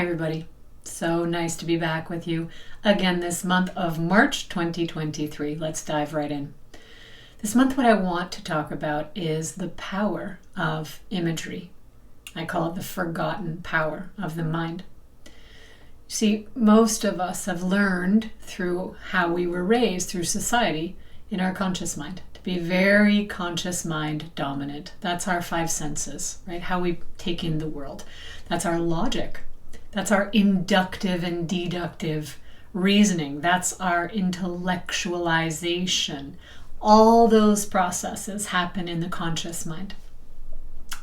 everybody. So nice to be back with you again this month of March 2023. Let's dive right in. This month, what I want to talk about is the power of imagery. I call it the forgotten power of the mind. See, most of us have learned through how we were raised through society in our conscious mind to be very conscious mind dominant. That's our five senses, right? How we take in the world. That's our logic. That's our inductive and deductive reasoning. That's our intellectualization. All those processes happen in the conscious mind.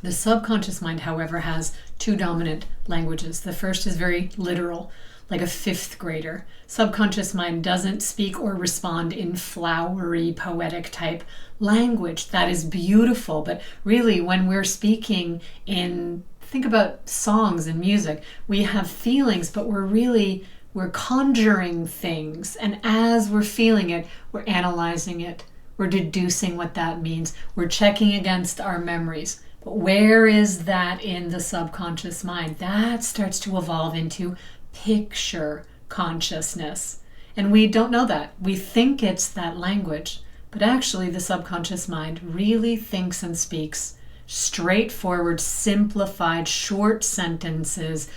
The subconscious mind, however, has two dominant languages. The first is very literal, like a fifth grader. Subconscious mind doesn't speak or respond in flowery, poetic type language. That is beautiful, but really when we're speaking in, think about songs and music, we have feelings, but we're conjuring things. And as we're feeling it, we're analyzing it. We're deducing what that means. We're checking against our memories. But where is that in the subconscious mind? That starts to evolve into picture consciousness. And we don't know that. We think it's that language, but actually the subconscious mind really thinks and speaks straightforward, simplified, short sentences,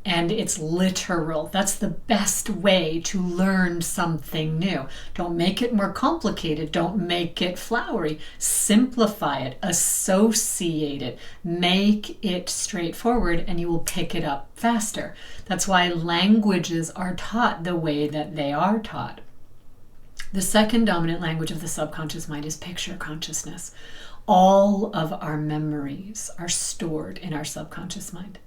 and it's literal. That's the best way to learn something new. Don't make it more complicated. Don't make it flowery. Simplify it, associate it, make it straightforward, and you will pick it up faster. That's why languages are taught the way that they are taught. The second dominant language of the subconscious mind is picture consciousness. All of our memories are stored in our subconscious mind.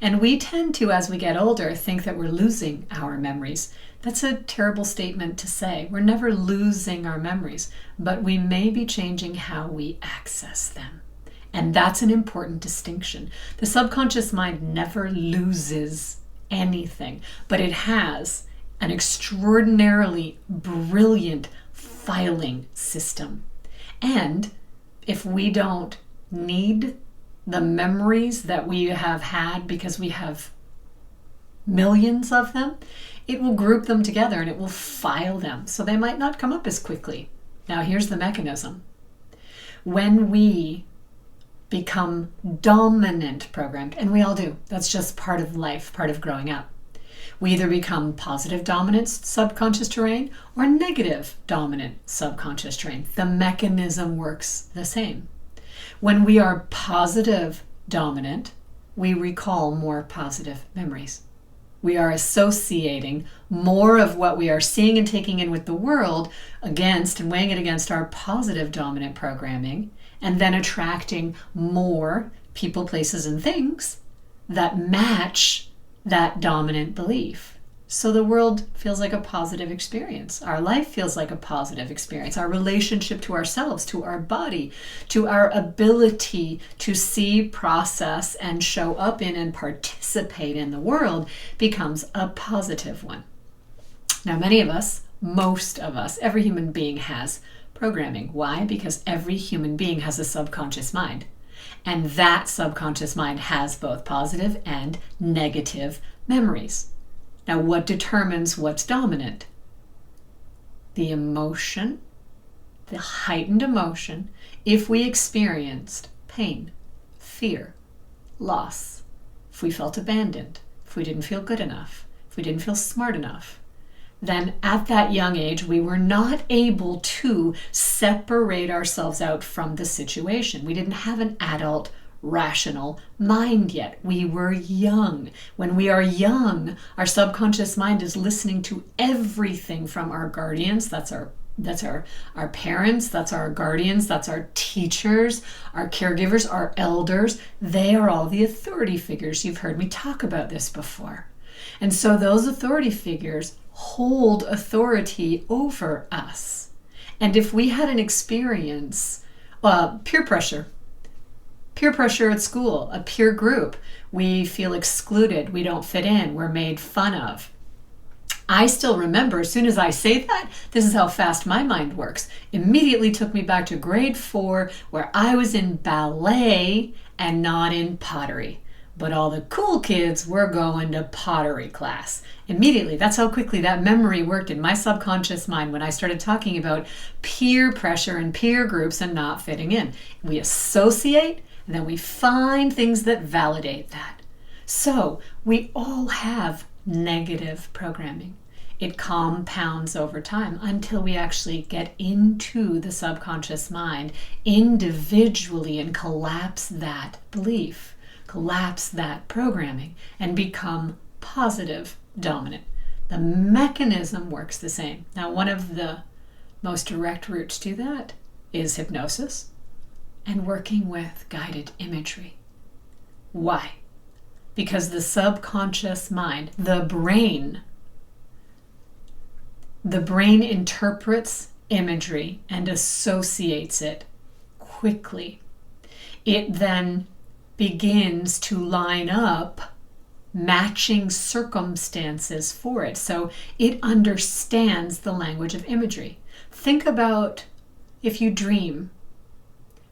And we tend to, as we get older, think that we're losing our memories. That's a terrible statement to say. We're never losing our memories, but we may be changing how we access them. And that's an important distinction. The subconscious mind never loses anything, but it has an extraordinarily brilliant filing system. And if we don't need the memories that we have had because we have millions of them, it will group them together and it will file them. So they might not come up as quickly. Now here's the mechanism. When we become dominant programmed, and we all do, that's just part of life, part of growing up. We either become positive dominant subconscious terrain or negative dominant subconscious terrain. The mechanism works the same. When we are positive dominant, we recall more positive memories. We are associating more of what we are seeing and taking in with the world against and weighing it against our positive dominant programming, and then attracting more people, places, and things that match that dominant belief. So the world feels like a positive experience. Our life feels like a positive experience. Our relationship to ourselves, to our body, to our ability to see, process, and show up in and participate in the world becomes a positive one. Now, many of us, most of us, every human being has programming. Why? Because every human being has a subconscious mind. And that subconscious mind has both positive and negative memories. Now, what determines what's dominant? The emotion, the heightened emotion, if we experienced pain, fear, loss, if we felt abandoned, if we didn't feel good enough, if we didn't feel smart enough, then at that young age, we were not able to separate ourselves out from the situation. We didn't have an adult rational mind yet. We were young. When we are young, our subconscious mind is listening to everything from our guardians. That's our parents, that's our guardians, that's our teachers, our caregivers, our elders. They are all the authority figures. You've heard me talk about this before. And so those authority figures hold authority over us. And if we had an experience, peer pressure at school, a peer group, we feel excluded, we don't fit in, we're made fun of. I still remember, as soon as I say that, this is how fast my mind works. Immediately took me back to grade 4, where I was in ballet and not in pottery. but all the cool kids were going to pottery class. Immediately, that's how quickly that memory worked in my subconscious mind when I started talking about peer pressure and peer groups and not fitting in. We associate, and then we find things that validate that. So we all have negative programming. It compounds over time until we actually get into the subconscious mind individually and collapse that belief, collapse that programming, and become positive dominant. The mechanism works the same. Now, one of the most direct routes to that is hypnosis and working with guided imagery. Why? Because the subconscious mind, the brain interprets imagery and associates it quickly. It then begins to line up matching circumstances for it. So it understands the language of imagery. Think about if you dream.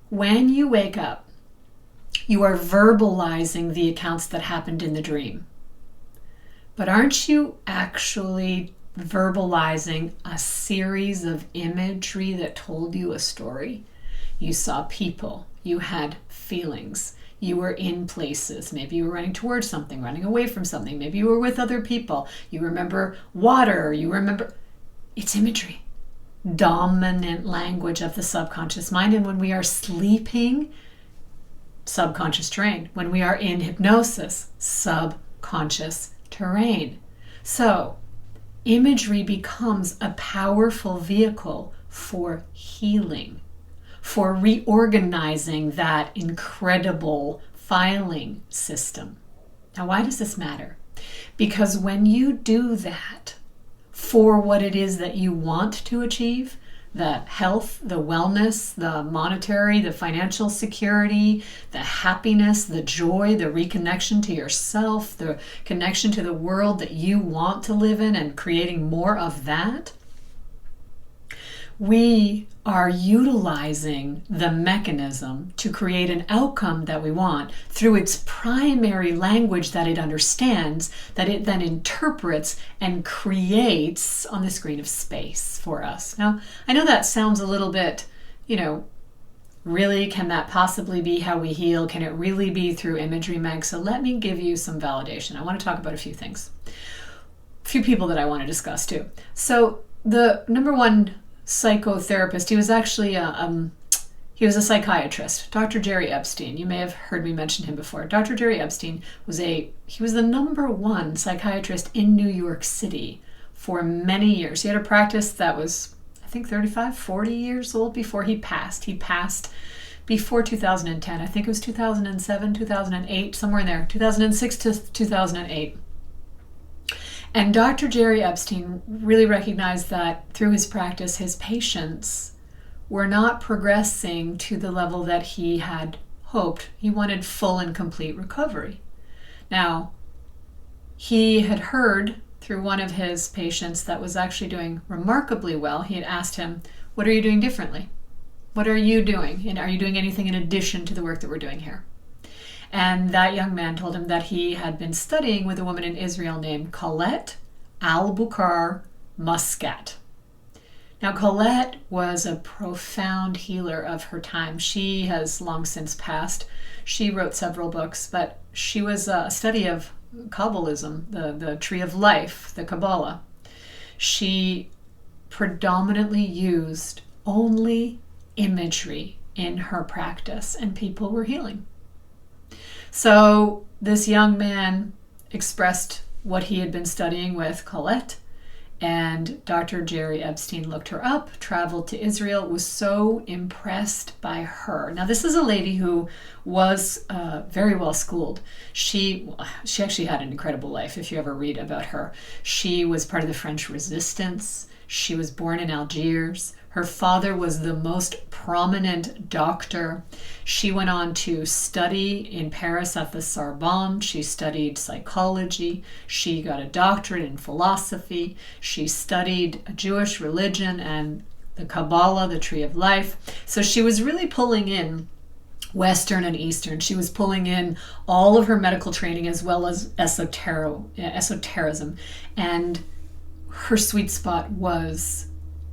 When you wake up, you are verbalizing the accounts that happened in the dream. But aren't you actually verbalizing a series of imagery that told you a story? You saw people, you had feelings, you were in places, maybe you were running towards something, running away from something, maybe you were with other people, you remember water, it's imagery. Dominant language of the subconscious mind. And when we are sleeping, subconscious terrain. When we are in hypnosis, subconscious terrain. So imagery becomes a powerful vehicle for healing, for reorganizing that incredible filing system. Now, why does this matter? Because when you do that for what it is that you want to achieve, the health, the wellness, the monetary, the financial security, the happiness, the joy, the reconnection to yourself, the connection to the world that you want to live in, and creating more of that, we are utilizing the mechanism to create an outcome that we want through its primary language that it understands, that it then interprets and creates on the screen of space for us. Now, I know that sounds a little bit, really, can that possibly be how we heal? Can it really be through imagery, Meg? So let me give you some validation. I want to talk about a few things. A few people that I want to discuss too. So the number one psychotherapist, he was actually he was a psychiatrist, Dr. Jerry Epstein. You may have heard me mention him before. Dr. Jerry Epstein was the number one psychiatrist in New York City for many years. He had a practice that was, I think, 35, 40 years old before he passed. He passed before 2010. I think it was 2007, 2008, somewhere in there, 2006 to 2008. And Dr. Jerry Epstein really recognized that through his practice, his patients were not progressing to the level that he had hoped. He wanted full and complete recovery. Now, he had heard through one of his patients that was actually doing remarkably well. He had asked him, "What are you doing differently? What are you doing? And are you doing anything in addition to the work that we're doing here?" And that young man told him that he had been studying with a woman in Israel named Colette Al-Bukhar Muscat. Now, Colette was a profound healer of her time. She has long since passed. She wrote several books, but she was a study of Kabbalism, the tree of life, the Kabbalah. She predominantly used only imagery in her practice, and people were healing. So this young man expressed what he had been studying with Colette, and Dr. Jerry Epstein looked her up, traveled to Israel, was so impressed by her. Now, this is a lady who was very well schooled. She actually had an incredible life, if you ever read about her. She was part of the French Resistance. She was born in Algiers. Her father was the most prominent doctor. She went on to study in Paris at the Sorbonne. She studied psychology. She got a doctorate in philosophy. She studied Jewish religion and the Kabbalah, the tree of life. So she was really pulling in Western and Eastern. She was pulling in all of her medical training as well as esotericism. And her sweet spot was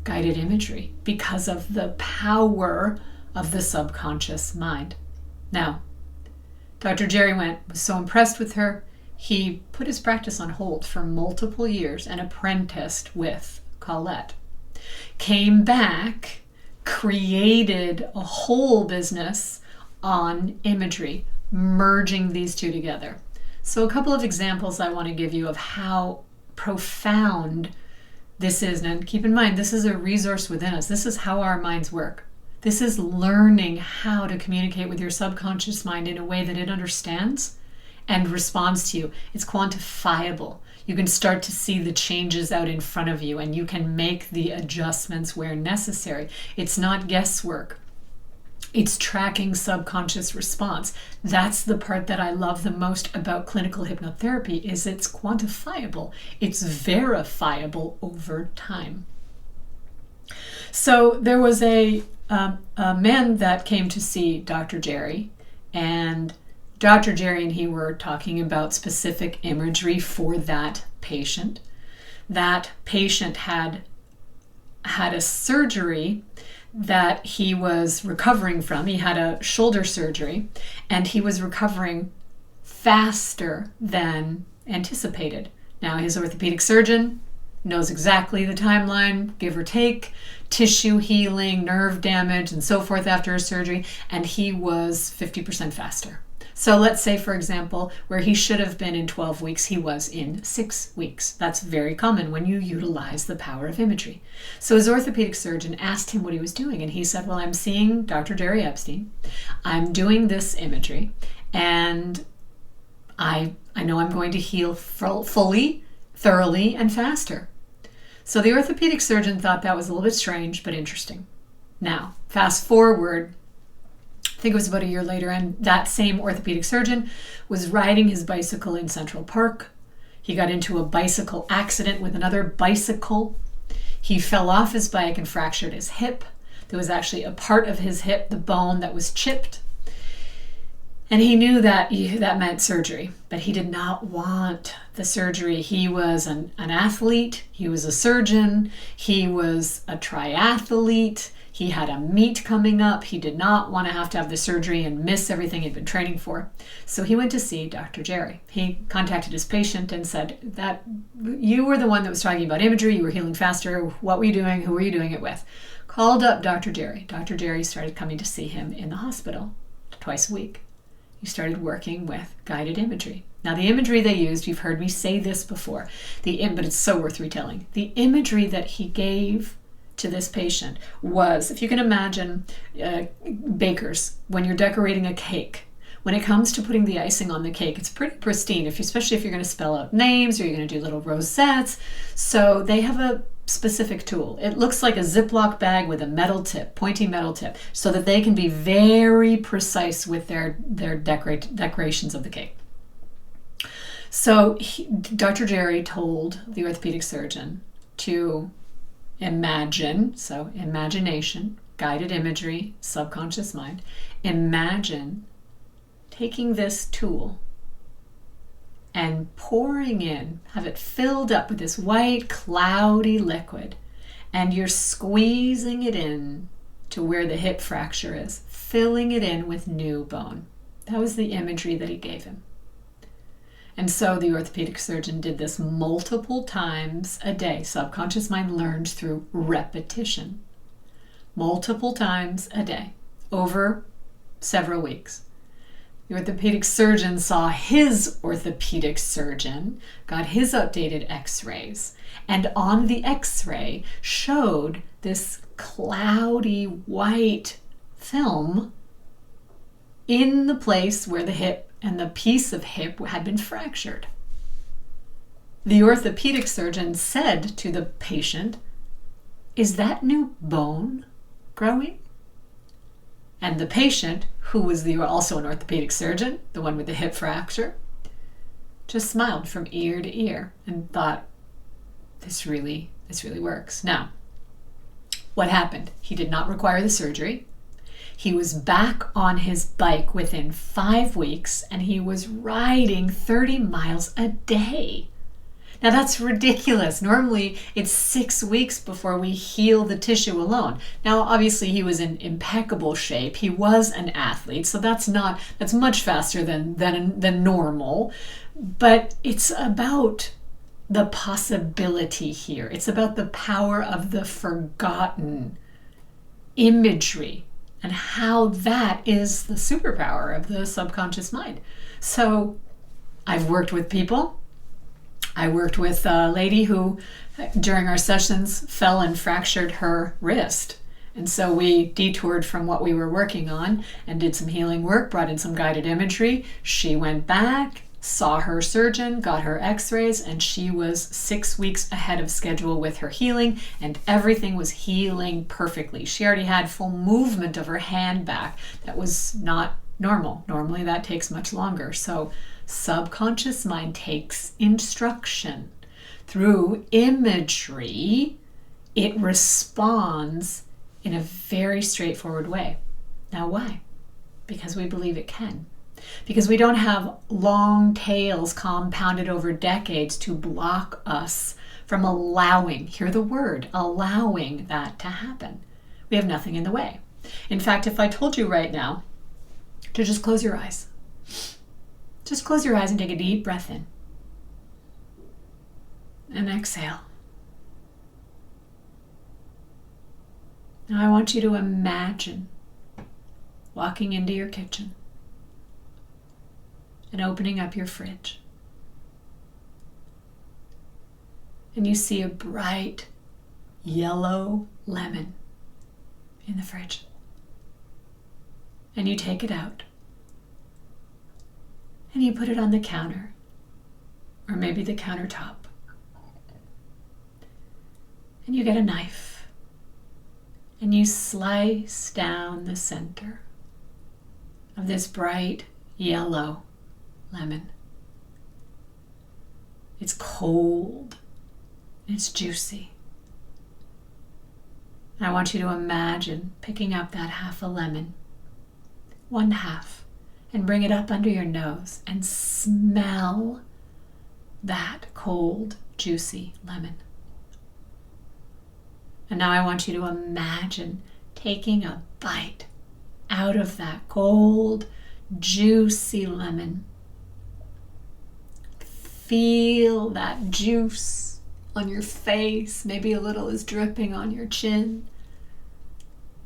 guided imagery because of the power of the subconscious mind. Now, Dr. Jerry was so impressed with her, he put his practice on hold for multiple years and apprenticed with Colette. Came back, created a whole business on imagery, merging these two together. So a couple of examples I want to give you of how profound this is. And keep in mind, this is a resource within us. This is how our minds work. This is learning how to communicate with your subconscious mind in a way that it understands and responds to you. It's quantifiable. You can start to see the changes out in front of you, and you can make the adjustments where necessary. It's not guesswork. It's tracking subconscious response. That's the part that I love the most about clinical hypnotherapy, is it's quantifiable. It's verifiable over time. So there was a man that came to see Dr. Jerry, and Dr. Jerry and he were talking about specific imagery for that patient. That patient had a surgery that he was recovering from. He had a shoulder surgery, and he was recovering faster than anticipated. Now, his orthopedic surgeon knows exactly the timeline, give or take, tissue healing, nerve damage, and so forth after a surgery, and he was 50% faster. So let's say, for example, where he should have been in 12 weeks, he was in 6 weeks. That's very common when you utilize the power of imagery. So his orthopedic surgeon asked him what he was doing, and he said, well, I'm seeing Dr. Jerry Epstein. I'm doing this imagery, and I know I'm going to heal fully, thoroughly, and faster. So the orthopedic surgeon thought that was a little bit strange, but interesting. Now, fast forward, I think it was about a year later, and that same orthopedic surgeon was riding his bicycle in Central Park. He got into a bicycle accident with another bicycle. He fell off his bike and fractured his hip. There was actually a part of his hip, the bone, that was chipped. And he knew that that meant surgery, but he did not want the surgery. He was an athlete. He was a surgeon. He was a triathlete. He had a meet coming up. He did not want to have the surgery and miss everything he'd been training for. So he went to see Dr. Jerry. He contacted his patient and said that you were the one that was talking about imagery. You were healing faster. What were you doing? Who were you doing it with? Called up Dr. Jerry. Dr. Jerry started coming to see him in the hospital twice a week. He started working with guided imagery. Now, the imagery they used, you've heard me say this before, but it's so worth retelling. The imagery that he gave to this patient was, if you can imagine bakers, when you're decorating a cake, when it comes to putting the icing on the cake, it's pretty pristine, especially if you're going to spell out names or you're going to do little rosettes. So they have a specific tool. It looks like a Ziploc bag with a metal tip, pointy metal tip, so that they can be very precise with their decorations of the cake. So Dr. Jerry told the orthopedic surgeon to imagine, so imagination, guided imagery, subconscious mind, imagine taking this tool and pouring in, have it filled up with this white, cloudy liquid, and you're squeezing it in to where the hip fracture is, filling it in with new bone. That was the imagery that he gave him. And so the orthopedic surgeon did this multiple times a day. Subconscious mind learned through repetition. Multiple times a day, over several weeks. The orthopedic surgeon saw his orthopedic surgeon, got his updated x-rays, and on the x-ray showed this cloudy white film in the place where the hip and the piece of hip had been fractured. The orthopedic surgeon said to the patient, "Is that new bone growing?" And the patient, who was also an orthopedic surgeon, the one with the hip fracture, just smiled from ear to ear and thought, this really works. Now, what happened? He did not require the surgery. He was back on his bike within 5 weeks, and he was riding 30 miles a day. Now that's ridiculous. Normally it's 6 weeks before we heal the tissue alone. Now obviously he was in impeccable shape. He was an athlete, so that's much faster than normal. But it's about the possibility here. It's about the power of the forgotten imagery and how that is the superpower of the subconscious mind. So I've worked with people. I worked with a lady who, during our sessions, fell and fractured her wrist. And so we detoured from what we were working on and did some healing work, brought in some guided imagery. She went back, saw her surgeon, got her x-rays, and she was 6 weeks ahead of schedule with her healing, and everything was healing perfectly. She already had full movement of her hand back. That was not normal. Normally that takes much longer. So subconscious mind takes instruction. Through imagery, it responds in a very straightforward way. Now why? Because we believe it can. Because we don't have long tails compounded over decades to block us from allowing, hear the word, allowing that to happen. We have nothing in the way. In fact, if I told you right now to just close your eyes, just close your eyes and take a deep breath in and exhale. Now I want you to imagine walking into your kitchen and opening up your fridge. And you see a bright yellow lemon in the fridge. And you take it out. And you put it on the counter, or maybe the countertop. And you get a knife. And you slice down the center of this bright yellow lemon. It's cold. It's juicy. I want you to imagine picking up that half a lemon, one half, and bring it up under your nose and smell that cold, juicy lemon. And now I want you to imagine taking a bite out of that cold, juicy lemon. Feel that juice on your face. Maybe a little is dripping on your chin.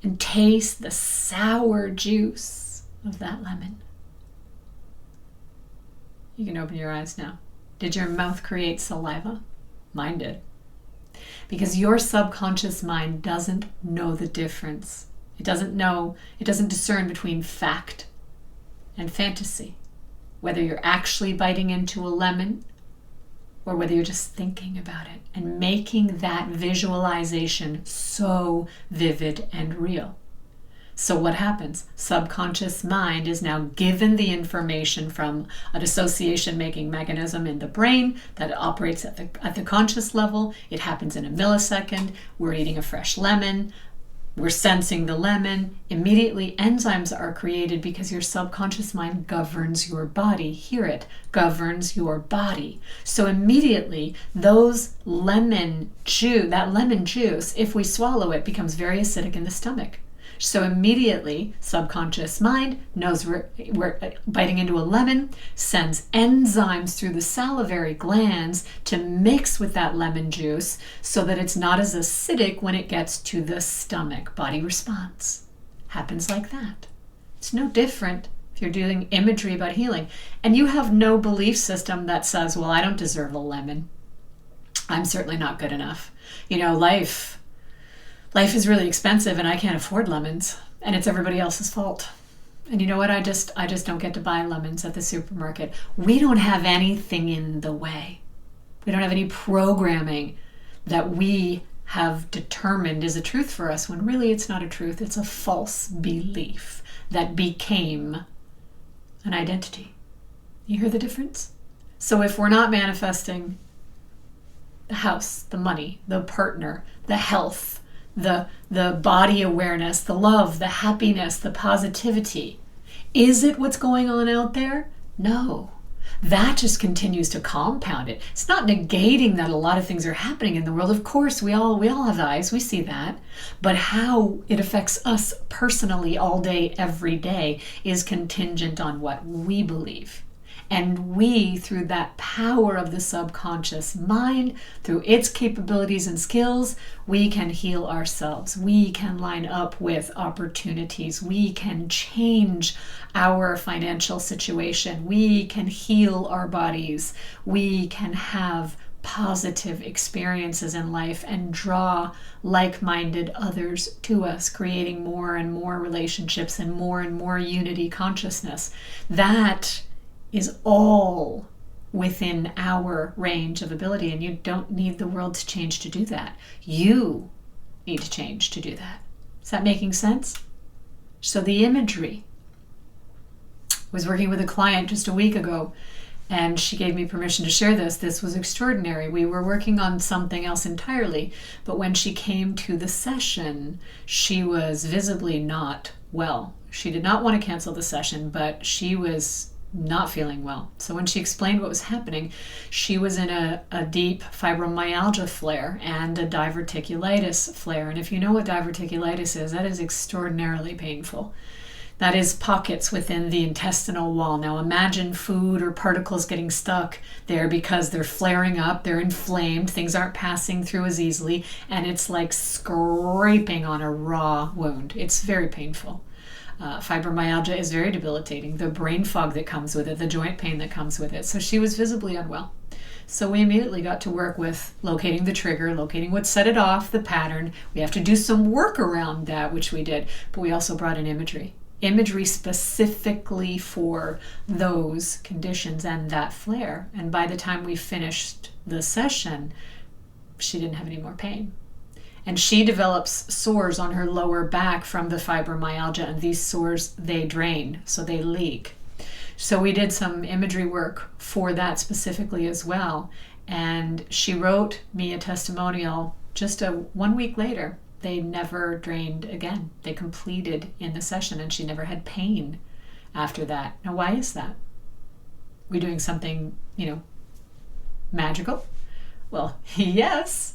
And taste the sour juice of that lemon. You can open your eyes now. Did your mouth create saliva? Mine did. Because your subconscious mind doesn't know the difference. It doesn't discern between fact and fantasy. Whether you're actually biting into a lemon or whether you're just thinking about it and making that visualization so vivid and real. So what happens? Subconscious mind is now given the information from a dissociation-making mechanism in the brain that operates at the conscious level. It happens in a millisecond. We're eating a fresh lemon. We're sensing the lemon. Immediately, enzymes are created because your subconscious mind governs your body. Hear it, governs your body. So immediately, that lemon juice, if we swallow it, becomes very acidic in the stomach. So immediately, subconscious mind knows we're biting into a lemon, sends enzymes through the salivary glands to mix with that lemon juice so that it's not as acidic when it gets to the stomach. Body response happens like that. It's no different if you're doing imagery about healing. And you have no belief system that says, well, I don't deserve a lemon. I'm certainly not good enough. Life is really expensive and I can't afford lemons, and it's everybody else's fault. And you know what? I just don't get to buy lemons at the supermarket. We don't have anything in the way. We don't have any programming that we have determined is a truth for us when really it's not a truth. It's a false belief that became an identity. You hear the difference? So if we're not manifesting the house, the money, the partner, the health, the body awareness, the love, the happiness, the positivity. Is it what's going on out there? No. That just continues to compound it. It's not negating that a lot of things are happening in the world. Of course, we all have eyes, we see that. But how it affects us personally all day, every day, is contingent on what we believe. And we, through that power of the subconscious mind, through its capabilities and skills, we can heal ourselves. We can line up with opportunities. We can change our financial situation. We can heal our bodies. We can have positive experiences in life and draw like-minded others to us, creating more and more relationships and more unity consciousness. That is all within our range of ability, and you don't need the world to change to do that. You need to change to do that. Is that making sense? So the imagery. I was working with a client just a week ago, and she gave me permission to share this. This was extraordinary. We were working on something else entirely, but when she came to the session, she was visibly not well. She did not want to cancel the session, but she was not feeling well. So when she explained what was happening, she was in a deep fibromyalgia flare and a diverticulitis flare. And if you know what diverticulitis is, that is extraordinarily painful. That is pockets within the intestinal wall. Now imagine food or particles getting stuck there because they're flaring up, they're inflamed, things aren't passing through as easily, and it's like scraping on a raw wound. It's very painful. Fibromyalgia is very debilitating. The brain fog that comes with it, the joint pain that comes with it. So she was visibly unwell. So we immediately got to work with locating the trigger, locating what set it off, the pattern. We have to do some work around that, which we did. But we also brought in imagery. Imagery specifically for those conditions and that flare. And by the time we finished the session, she didn't have any more pain. And she develops sores on her lower back from the fibromyalgia, and these sores, they drain, so they leak. So we did some imagery work for that specifically as well. And she wrote me a testimonial just 1 week later. They never drained again. They completed in the session, and she never had pain after that. Now, why is that? We're doing something, magical? Well, yes,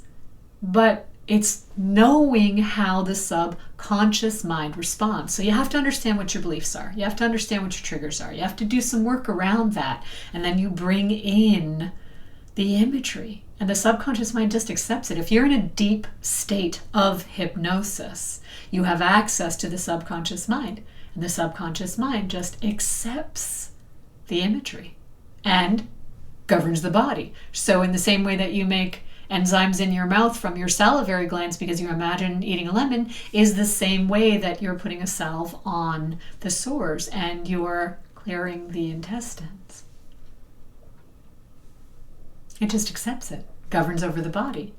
but it's knowing how the subconscious mind responds. So you have to understand what your beliefs are. You have to understand what your triggers are. You have to do some work around that. And then you bring in the imagery. And the subconscious mind just accepts it. If you're in a deep state of hypnosis, you have access to the subconscious mind. And the subconscious mind just accepts the imagery and governs the body. So in the same way that you make enzymes in your mouth from your salivary glands because you imagine eating a lemon, is the same way that you're putting a salve on the sores and you're clearing the intestines. It just accepts it, governs over the body.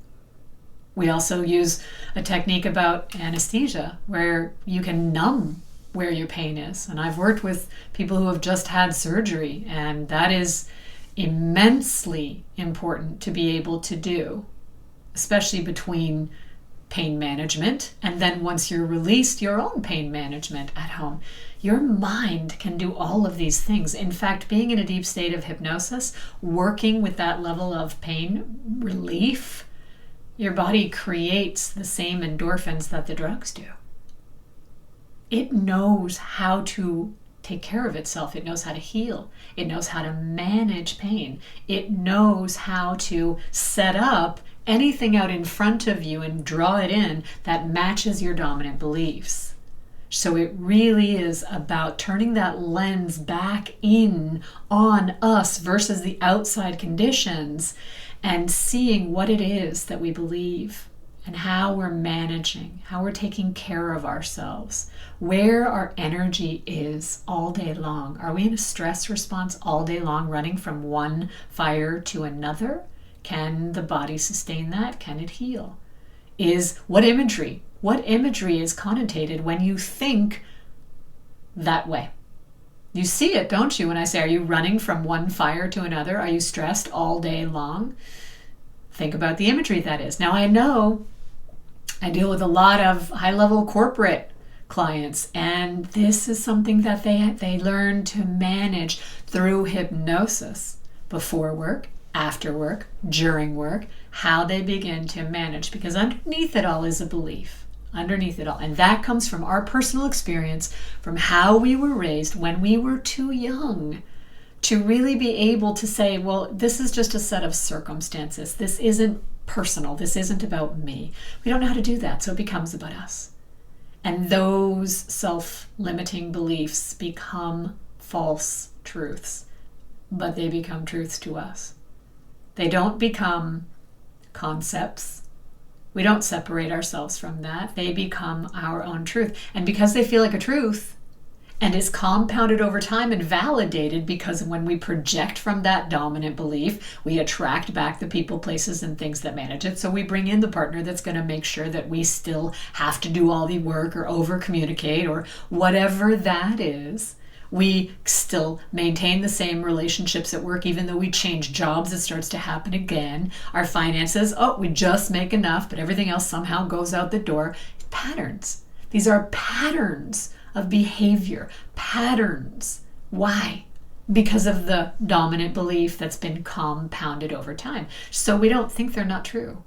We also use a technique about anesthesia where you can numb where your pain is. And I've worked with people who have just had surgery, and that is immensely important to be able to do, especially between pain management and then once you're released, your own pain management at home. Your mind can do all of these things. In fact, being in a deep state of hypnosis, working with that level of pain relief, your body creates the same endorphins that the drugs do. It knows how to take care of itself. It knows how to heal. It knows how to manage pain. It knows how to set up anything out in front of you and draw it in that matches your dominant beliefs. So it really is about turning that lens back in on us versus the outside conditions and seeing what it is that we believe and how we're managing, how we're taking care of ourselves, where our energy is all day long. Are we in a stress response all day long, running from one fire to another? Can the body sustain that? Can it heal? What imagery is connotated when you think that way? You see it, don't you? When I say, are you running from one fire to another? Are you stressed all day long? Think about the imagery that is. Now, I know I deal with a lot of high-level corporate clients, and this is something that they learn to manage through hypnosis before work, after work, during work, how they begin to manage, because underneath it all is a belief. Underneath it all. And that comes from our personal experience, from how we were raised when we were too young to really be able to say, well, this is just a set of circumstances. This isn't personal. This isn't about me. We don't know how to do that, so it becomes about us. And those self-limiting beliefs become false truths, but they become truths to us. They don't become concepts. We don't separate ourselves from that. They become our own truth. And because they feel like a truth, and is compounded over time and validated, because when we project from that dominant belief, we attract back the people, places, and things that manage it. So we bring in the partner that's going to make sure that we still have to do all the work or over communicate or whatever that is. We still maintain the same relationships at work, even though we change jobs. It starts to happen again. Our finances, we just make enough, but everything else somehow goes out the door. Patterns. These are patterns of behavior. Patterns. Why? Because of the dominant belief that's been compounded over time. So we don't think they're not true.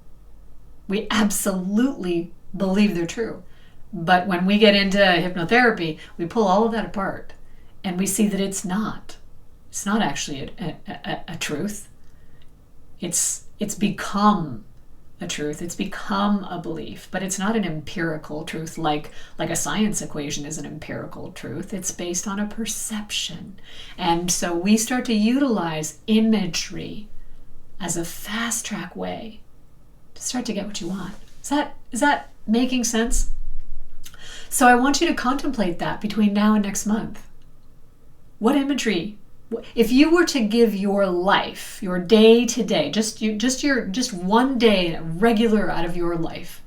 We absolutely believe they're true. But when we get into hypnotherapy, we pull all of that apart. And we see that it's not actually a truth. It's become a truth. It's become a belief, but it's not an empirical truth like a science equation is an empirical truth. It's based on a perception. And so we start to utilize imagery as a fast track way to start to get what you want. Is that making sense? So I want you to contemplate that between now and next month. What imagery? If you were to give your life, your day to day, just one day regular out of your life,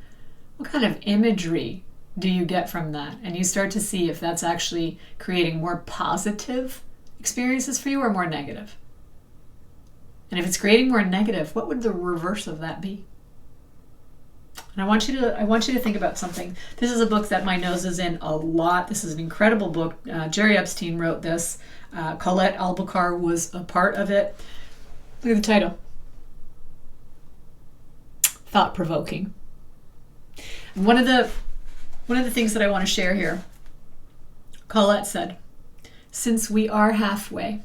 what kind of imagery do you get from that? And you start to see if that's actually creating more positive experiences for you or more negative. And if it's creating more negative, what would the reverse of that be? And I want you to think about something. This is a book that my nose is in a lot. This is an incredible book. Jerry Epstein wrote this. Colette Albuquerque was a part of it. Look at the title. Thought-provoking. One of the things that I want to share here, Colette said, since we are halfway,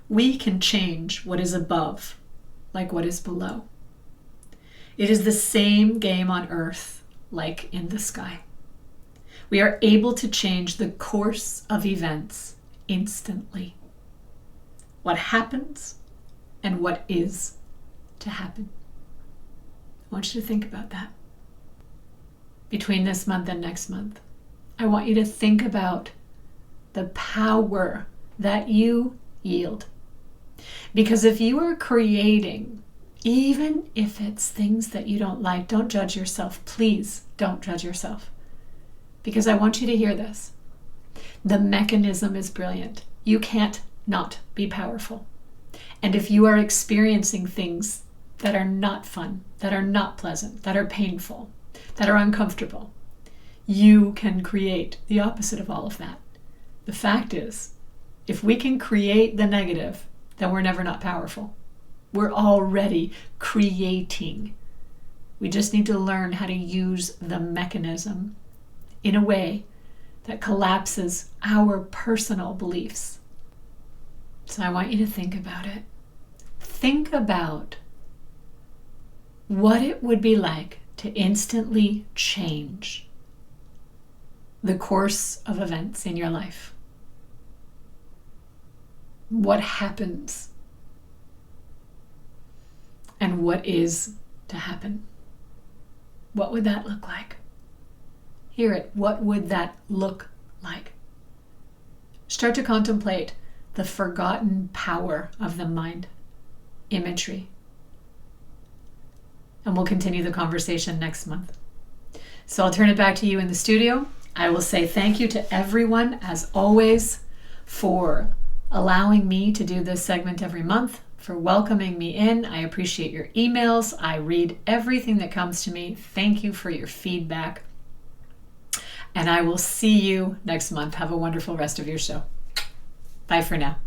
we can change what is above like what is below. It is the same game on earth like in the sky. We are able to change the course of events instantly. What happens and what is to happen. I want you to think about that. Between this month and next month, I want you to think about the power that you yield. Because if you are creating, even if it's things that you don't like, don't judge yourself. Please don't judge yourself. Because I want you to hear this. The mechanism is brilliant. You can't not be powerful. And if you are experiencing things that are not fun, that are not pleasant, that are painful, that are uncomfortable, you can create the opposite of all of that. The fact is, if we can create the negative, then we're never not powerful. We're already creating. We just need to learn how to use the mechanism in a way that collapses our personal beliefs. So I want you to think about it. Think about what it would be like to instantly change the course of events in your life. What happens and what is to happen. What would that look like? Hear it. What would that look like? Start to contemplate the forgotten power of the mind. Imagery. And we'll continue the conversation next month. So I'll turn it back to you in the studio. I will say thank you to everyone, as always, for allowing me to do this segment every month, for welcoming me in. I appreciate your emails. I read everything that comes to me. Thank you for your feedback. And I will see you next month. Have a wonderful rest of your show. Bye for now.